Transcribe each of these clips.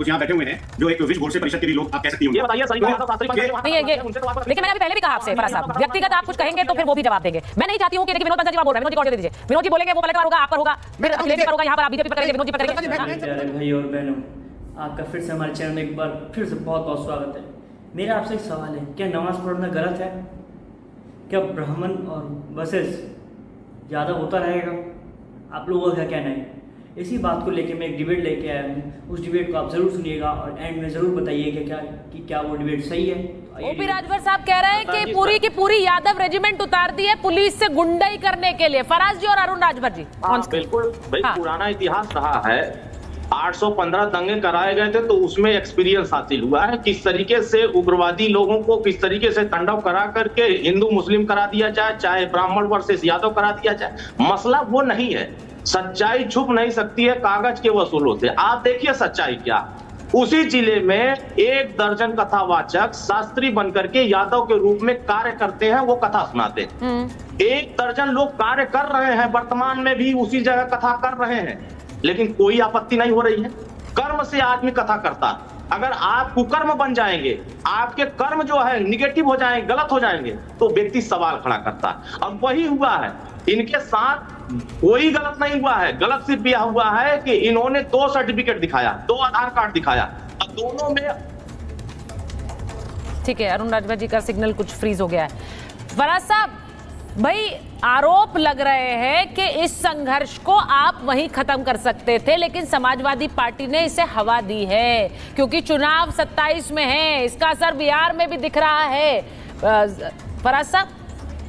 कुछ यहाँ बैठे हुए हैं जो एक विश्व गोडसे परिषद के भी लोग आप कह सकती हैं। ये बताइए सर, लेकिन मैंने अभी पहले भी कहा आपसे फराज साहब, व्यक्तिगत आप कुछ कहेंगे तो फिर वो भी जवाब देंगे। मैं नहीं चाहती हूँ कि देखिए विनोद बंसल जी बोल रहे हैं, विनोद जी को ऑडियो दे दीजिए। विनोद जी बोलेंगे वो पलटवार होगा, आप पर होगा, फिर अखिलेश पर होगा, यहाँ पर आप बीजेपी पर करेंगे, विनोद जी पर करेंगे। प्यारे भाई और बहनों, आपका फिर से हमारे चैनल में एक बार फिर से बहुत बहुत स्वागत है। मेरा आपसे एक सवाल है, क्या नमाज पढ़ना गलत है? क्या ब्राह्मण और बसेस ज़्यादा होता रहेगा? आप लोगों का क्या कहना है? इसी बात को लेके मैं एक डिबेट लेके आया हूँ। उस डिबेट को आप जरूर सुनिएगा और एंड में जरूर बताइए कि क्या वो डिबेट सही है। ओपी राजभर साहब कह रहे हैं कि पूरी की पूरी यादव रेजिमेंट उतार दी है पुलिस से गुंडाई करने के लिए। फराज जी और अरुण राजभर जी बिल्कुल भाई, पुराना इतिहास रहा है। 815 दंगे कराए गए थे तो उसमें एक्सपीरियंस हासिल हुआ है किस तरीके से उग्रवादी लोगों को किस तरीके से तांडव करा करके हिंदू मुस्लिम करा दिया जाए, चाहे ब्राह्मण वर्सेस यादव करा दिया जाए। मसला वो नहीं है, सच्चाई छुप नहीं सकती है कागज के वसूलों से। आप देखिए सच्चाई क्या, उसी जिले में 1 दर्जन कथावाचक शास्त्री बनकर के यादव के रूप में कार्य करते हैं, वो कथा सुनाते हैं। 1 दर्जन लोग कार्य कर रहे हैं, वर्तमान में भी उसी जगह कथा कर रहे हैं, लेकिन कोई आपत्ति नहीं हो रही है। कर्म से आदमी कथा करता। अगर आप कुकर्म बन जाएंगे, आपके कर्म जो है निगेटिव हो जाएंगे, गलत हो जाएंगे, तो व्यक्ति सवाल खड़ा करता। अब वही हुआ है इनके साथ, कोई गलत नहीं हुआ है। गलत सिर्फ यह हुआ है कि इन्होंने 2 सर्टिफिकेट दिखाया, 2 आधार कार्ड दिखाया, और दोनों में। ठीक है, अरुण राजभर जी का सिग्नल कुछ फ्रीज हो गया है। फराज साहब भाई, आरोप लग रहे हैं कि इस संघर्ष को आप वहीं खत्म कर सकते थे, लेकिन समाजवादी पार्टी ने इसे हवा दी है क्योंकि चुनाव 27 में है। इसका असर बिहार में भी दिख रहा है। फराज साहब,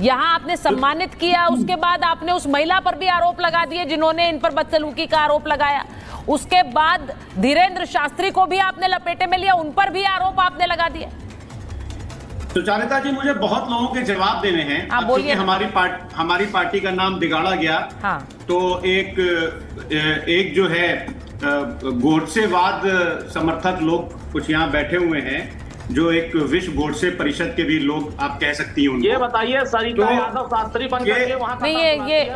यहाँ आपने सम्मानित किया, उसके बाद आपने उस महिला पर भी आरोप लगा दिए जिन्होंने इन पर बदसलूकी का आरोप लगाया। उसके बाद धीरेन्द्र शास्त्री को भी आपने लपेटे में लिया, उन पर भी आरोप आपने लगा दिए। सुचारिता जी, मुझे बहुत लोगों के जवाब देने हैं। आप बोलिए। हमारी पार्टी का नाम बिगाड़ा गया। हाँ। तो एक जो है गोडसेवाद समर्थक लोग कुछ यहाँ बैठे हुए हैं जो एक विश्व गोडसे परिषद के भी लोग आप कह सकती हैं उनको। ये बताइए सरिता यादव शास्त्री बन करके वहां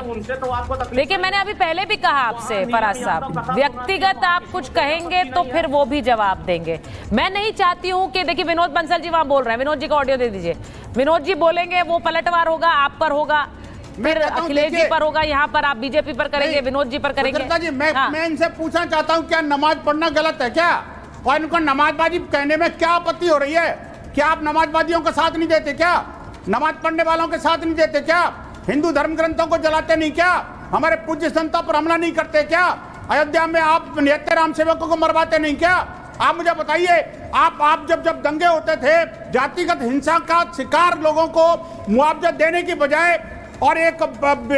उनसे तो आपको देखिए, मैंने अभी पहले भी कहा आपसे फराज साहब, व्यक्तिगत आप कुछ कहेंगे तो फिर वो भी जवाब देंगे। मैं नहीं चाहती हूँ कि देखिए विनोद बंसल जी वहां बोल रहे हैं, विनोद जी का ऑडियो दे दीजिए। विनोद जी बोलेंगे वो पलटवार होगा, आप पर होगा, फिर अखिलेश जी पर होगा, यहाँ पर आप बीजेपी पर करेंगे, विनोद जी पर करेंगे। मैं इनसे पूछना चाहता हूँ, क्या नमाज पढ़ना गलत है क्या? और इनको नमाजबाजी कहने में क्या आपत्ति हो रही है? क्या आप नमाजबाजियों का साथ नहीं देते क्या? नमाज पढ़ने वालों के साथ नहीं देते क्या? हिंदू धर्म ग्रंथों को जलाते नहीं क्या? हमारे पूज्य संतों पर हमला नहीं करते क्या? अयोध्या में आप निहत्थे राम सेवकों को मरवाते नहीं क्या? आप मुझे बताइए, आप जब दंगे होते थे, जातिगत हिंसा का शिकार लोगों को मुआवजा देने की बजाय और एक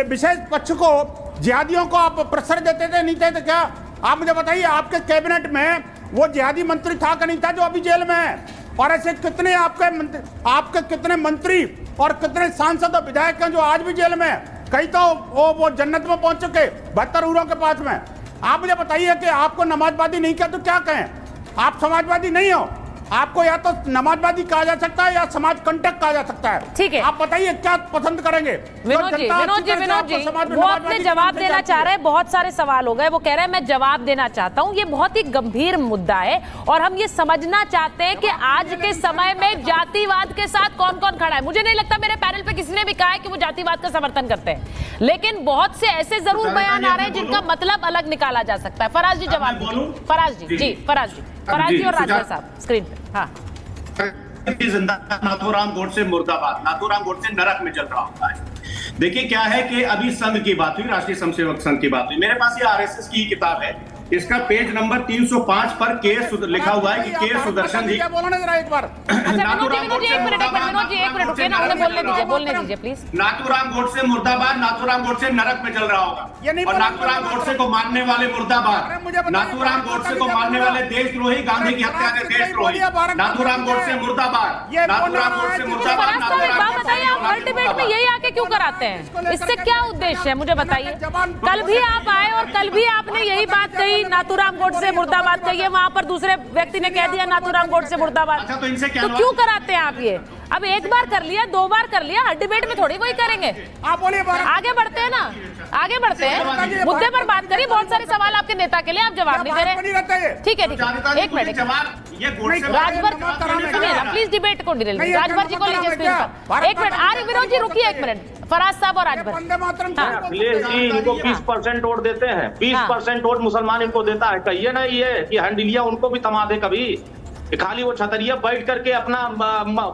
विशेष पक्ष को, जिहादियों को आप प्रश्रय देते थे, नहीं देते क्या? आप मुझे बताइए, आपके कैबिनेट में वो जिहादी मंत्री था कि नहीं था जो अभी जेल में है? और ऐसे कितने आपके कितने मंत्री और कितने सांसद और विधायक हैं जो आज भी जेल में है? कई तो वो जन्नत में पहुंच चुके 72 हूरों के पास में। आप मुझे बताइए कि आपको नमाजवादी नहीं किया तो क्या कहें? आप समाजवादी नहीं हो, आपको या तो नमाजवादी कहा जा सकता है या समाज कंटक कहा जा सकता है। ठीक है, आप बताइए क्या पसंद करेंगे? विनोद जी वो अपने जवाब देना चाह रहे हैं। बहुत सारे सवाल हो गए, वो कह रहे हैं मैं जवाब देना चाहता हूं। ये बहुत ही गंभीर मुद्दा है और हम ये समझना चाहते हैं कि आज के समय में जातिवाद के साथ कौन कौन खड़ा है। मुझे नहीं लगता मेरे पैनल पे किसी ने भी कहा है कि वो जातिवाद का समर्थन करते हैं, लेकिन बहुत से ऐसे जरूर बयान आ रहे हैं जिनका मतलब अलग निकाला जा सकता है। फराज जी जवाब दीजिए। फराज जी और राजभर साहब स्क्रीन पे। हाँ, नाथूराम गोडसे मुर्दाबाद, नाथूराम गोडसे नरक में जल रहा होता है। देखिए क्या है कि अभी संघ की बात हुई, राष्ट्रीय स्वयंसेवक संघ की बात हुई। मेरे पास ये आरएसएस की किताब है, इसका पेज नंबर 305 पर लिखा हुआ है कि के सुदर्शन जी। बोलने जरा एक बार। नाथूराम गोडसे मुर्दाबाद, नाथूराम गोडसे नरक में जल रहा होगा। और नाथूराम गोडसे को मानने वाले मुर्दाबाद, नाथूराम गोडसे को मानने वाले देशद्रोही, गांधी की हत्या के देशद्रोही, नाथूराम गोडसे मुर्दाबाद, नाथूराम गोडसे मुर्दाबाद। आप हर डिबेट में यही आके क्यों कराते हैं? इससे क्या उद्देश्य है मुझे बताइए। कल भी आप आए और कल भी आपने यही बात कही जी नाथूराम गोडसे मुर्दाबाद कहिए, वहां पर दूसरे व्यक्ति ने कह दिया नाथूराम गोडसे मुर्दाबाद। अच्छा, तो इनसे क्या तो क्यों कराते हैं आप ये? अब एक बार कर लिया, 2 बार कर लिया, हर डिबेट में थोड़ी वही करेंगे। आप बोलिए आगे बढ़ते हैं ना, आगे बढ़ते हैं, मुद्दे पर बात करिए। बहुत सारे सवाल आपके नेता के लिए, आप जवाब नहीं दे रहे। ठीक है, एक मिनट, राजभर सुनिए ना प्लीज, डिबेट को राजभर जी को लीजिए स्क्रीन पर। एक मिनट, आर्य विनोद जी रुकिए एक मिनट, फराज साहब और राजभर। अखिलेश जी इनको 20% वोट देते हैं, 20% वोट मुसलमान इनको देता है। कहिए ना ये कि हंडिलिया उनको भी थमा दे कभी, खाली वो छतरिया बैठ करके अपना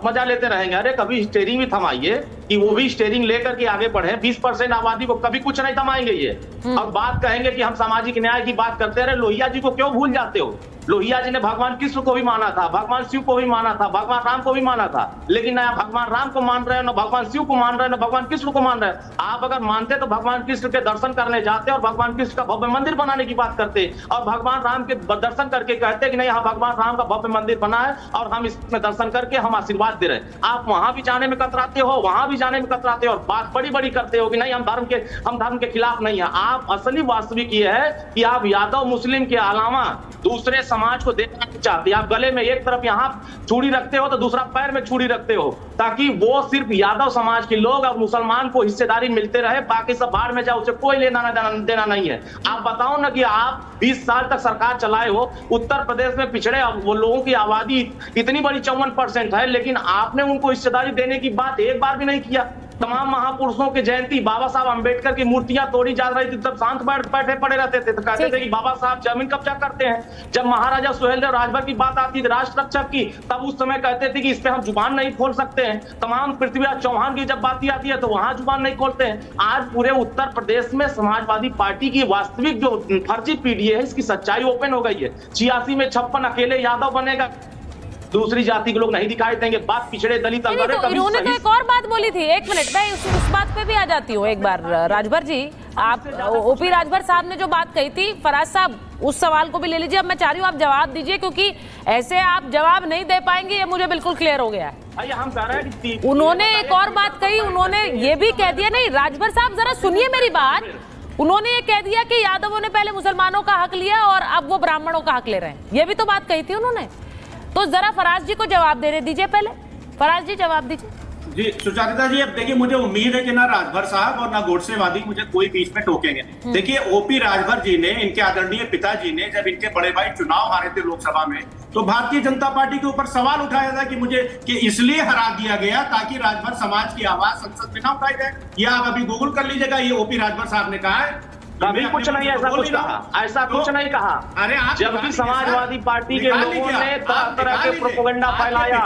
मजा लेते रहेंगे। अरे कभी स्टेयरिंग भी थमाइए कि वो भी स्टेयरिंग लेकर के आगे बढ़े। 20% आबादी को कभी कुछ नहीं थमाएंगे ये। और बात कहेंगे कि हम सामाजिक न्याय की बात करते रहे, लोहिया जी को क्यों भूल जाते हो? लोहिया जी ने भगवान कृष्ण को भी माना था, भगवान शिव को भी माना था, भगवान राम को भी माना था, लेकिन ना भगवान राम को मान रहे हैं, ना भगवान शिव को मान रहे हैं, ना भगवान कृष्ण को मान रहे हैं। आप अगर मानते तो भगवान कृष्ण के दर्शन करने जाते और भगवान कृष्ण का भव्य मंदिर बनाने की बात करते, और भगवान राम के दर्शन करके कहते कि नहीं यहाँ भगवान राम का भव्य मंदिर बना है और हम इसमें दर्शन करके हम आशीर्वाद दे रहे हैं। आप वहां भी जाने में कतराते हो, वहां भी जाने में कतराते हो और बात बड़ी बड़ी करते हो कि नहीं हम धर्म के खिलाफ नहीं है। आप असली वास्तविक ये है कि आप यादव मुस्लिम के अलावा दूसरे समाज को देखना नहीं चाहते। आप गले में एक तरफ यहाँ चूड़ी रखते हो तो दूसरा पैर में चूड़ी रखते हो, ताकि वो सिर्फ यादव समाज के लोग और मुसलमान को हिस्सेदारी मिलते रहे, बाकी सब बाहर में जाओ, उसे कोई लेना देना नहीं है। आप बताओ ना कि आप 20 साल तक सरकार चलाए हो, उत्तर प्रदेश में पिछड़े वो लोगों की आबादी इतनी बड़ी 54% है, लेकिन आपने उनको हिस्सेदारी देने की बात एक बार भी नहीं किया। तमाम महापुरुषों की जयंती, बाबा साहब अंबेडकर की मूर्तियां तोड़ी जा रही थी, तब शांत बैठे पड़े रहते थे, तो कहते थे कि बाबा साहब जमीन कब्जा करते हैं। जब महाराजा सुहेलदेव राजभर की बात आती थी राष्ट्र रक्षक की, तब उस समय कहते थे कि इस पे हम जुबान नहीं खोल सकते हैं। तमाम पृथ्वीराज चौहान की जब बात आती है तो वहां जुबान नहीं खोलते हैं। आज पूरे उत्तर प्रदेश में समाजवादी पार्टी की वास्तविक जो फर्जी पीडीए है, इसकी सच्चाई ओपन हो गई है। 86 में 56 अकेले यादव बनेगा, दूसरी जाति के लोग नहीं दिखाई देंगे। बात पिछड़े दलित इन्होंने तो एक और बात बोली थी, एक मिनट मैं उस बात पे भी आ जाती हूँ एक बार। राजभर जी, आप ओपी राजभर साहब ने जो बात कही थी, फराज साहब उस सवाल को भी ले लीजिए। अब मैं चाह रही हूँ आप जवाब दीजिए, क्योंकि ऐसे आप जवाब नहीं दे पाएंगे, ये मुझे बिल्कुल क्लियर हो गया है। हम कह रहे हैं कि उन्होंने एक और बात कही, उन्होंने ये भी कह दिया, नहीं राजभर साहब जरा सुनिए मेरी बात, उन्होंने ये कह दिया कि यादवों ने पहले मुसलमानों का हक लिया और अब वो ब्राह्मणों का हक ले रहे हैं। ये भी तो बात कही थी उन्होंने। तो जरा फराज जी को जवाब देने दीजिए, पहले फराज जी जवाब दीजिए। जी सुचारिता जी, अब देखिए मुझे उम्मीद है कि ना राजभर साहब और ना गोडसेवादी मुझे कोई बीच में टोकेंगे। देखिए ओपी राजभर जी ने, इनके आदरणीय पिताजी ने, जब इनके बड़े भाई चुनाव हारे थे लोकसभा में, तो भारतीय जनता पार्टी के ऊपर सवाल उठाया था कि मुझे कि इसलिए हरा दिया गया ताकि राजभर समाज की आवाज संसद में ना उठाई जाए। या आप अभी गूगल कर लीजिएगा, ये ओपी राजभर साहब ने कहा है। कभी कुछ नहीं ऐसा कुछ कहा, ऐसा कुछ नहीं कहा। अरे आप जबकि समाजवादी पार्टी के लोगों ने तरह के प्रोपेगेंडा फैलाया।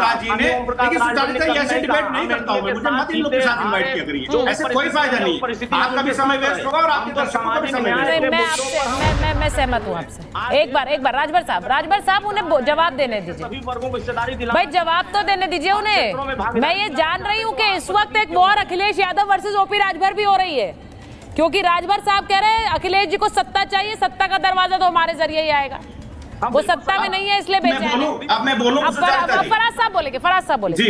ऐसे डिबेट नहीं करता हूं मैं, मुझे मत इन लोग के साथ इनवाइट किया करिए, ऐसे कोई फायदा नहीं। आपका भी समय वेस्ट होगा और आपके दर्शकों का भी समय वेस्ट। मैं सहमत हूँ आपसे। एक बार राजभर साहब उन्हें जवाब देने दीजिए। सभी वर्गों को हिस्सेदारी दिला, भाई जवाब तो देने दीजिए उन्हें। मैं ये जान रही हूँ कि इस वक्त एक war Akhilesh Yadav versus OP Rajbhar भी हो रही है, क्योंकि राजभर साहब कह रहे हैं अखिलेश जी को सत्ता चाहिए, सत्ता का दरवाजा तो हमारे जरिए ही आएगा। वो सत्ता में नहीं है इसलिए बेचैन है। अब मैं बोलूं फराज साहब बोलेंगे जी।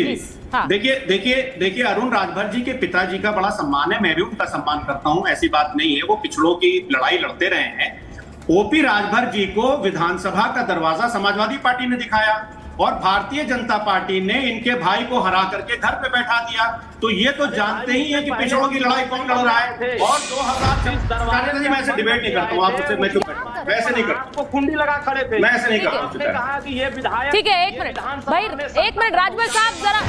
हाँ। देखिए अरुण राजभर जी के पिताजी का बड़ा सम्मान है, मैं भी उनका सम्मान करता हूं, ऐसी बात नहीं है। वो पिछड़ों की लड़ाई लड़ते रहे हैं। ओपी राजभर जी को विधानसभा का दरवाजा समाजवादी पार्टी ने दिखाया और भारतीय जनता पार्टी ने इनके भाई को हरा करके घर पे बैठा दिया। तो ये तो जानते ही है कि पिछड़ों की लड़ाई कौन लड़ रहा है। और 2000 मैं ऐसे डिबेट नहीं करता हूँ, आपसे मैं चुप करता हूँ, वैसे नहीं करता, आपको कुंडी लगा खड़े थे, मैं ऐसे नहीं करता हूँ। कहा कि ये विधायक, ठीक है, एक मिनट भाई, एक मिनट राजभर साहब, जरा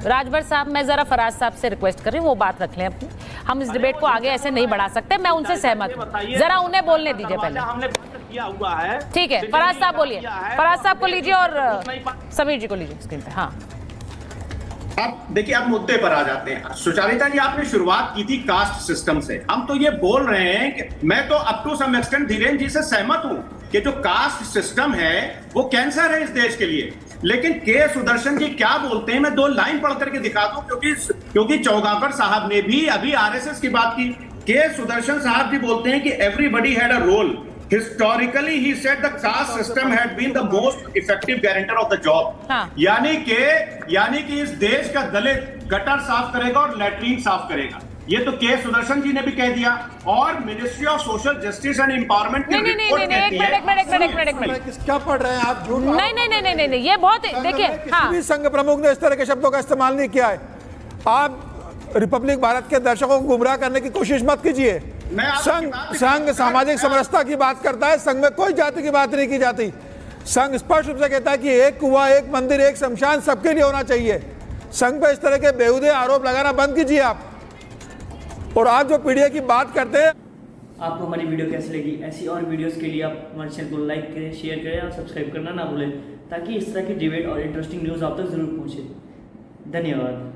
राजभर साहब मैं जरा फराज साहब से रिक्वेस्ट कर रही हूँ, वो बात रख लें अपनी। हम इस डिबेट को आगे ऐसे नहीं बढ़ा सकते, मैं उनसे सहमत हूँ। जरा उन्हें बोलने दीजिए पहले। हमने किया हुआ है, ठीक है, फराज साहब बोलिए, फराज साहब को लीजिए और समीर जी को लीजिए स्क्रीन पे। हाँ अब देखिए, अब मुद्दे पर आ जाते हैं। सुचारिता जी, आपने शुरुआत की थी कास्ट सिस्टम से। हम तो ये बोल रहे हैं कि मैं तो up to some extent Dhirendra ji से सहमत हूं कि जो कास्ट सिस्टम है वो कैंसर है इस देश के लिए। लेकिन के सुदर्शन जी क्या बोलते हैं, मैं 2 लाइन पढ़ करके दिखा दूं, क्योंकि चौगाकर साहब ने भी अभी आरएसएस की बात की। के सुदर्शन साहब जी बोलते हैं कि everybody had a role. Historically, he said the caste system had been the most effective guarantor of the job. यानी कि इस देश का दलित गटर साफ करेगा और लैट्रीन साफ करेगा। ये तो के सुदर्शन जी ने भी कह दिया और ministry of social justice and empowerment की नहीं रिपोर्ट एक कहती है। मिनट क्या पढ़ रहे हैं आप? झूठ नहीं ये बहुत देखिए हाँ किसी भी संघ प्रमुख ने इस तरह के शब्दों का इस्तेमाल नहीं किया है। आप रिपब्लिक भारत के दर्शकों को गुमराह करने की कोशिश मत कीजिए। मैं आपकी बात से संघ सामाजिक समरसता की बात करता है, संघ में कोई जाति की बात नहीं की जाती। संघ स्पष्ट रूप से कहता है कि एक कुआं, एक मंदिर, एक शमशान सबके लिए होना चाहिए। संघ पे इस तरह के बेहुदे आरोप लगाना बंद कीजिए आप। और आप जो पीडीए की बात करते हैं, आपको हमारी वीडियो कैसी लगी? ऐसी और वीडियोस के लिए आप हमारे चैनल को लाइक करें, शेयर करें और सब्सक्राइब करना ना भूलें, ताकि इस तरह की डिबेट और इंटरेस्टिंग न्यूज़ आप तक जरूर पहुंचे। धन्यवाद।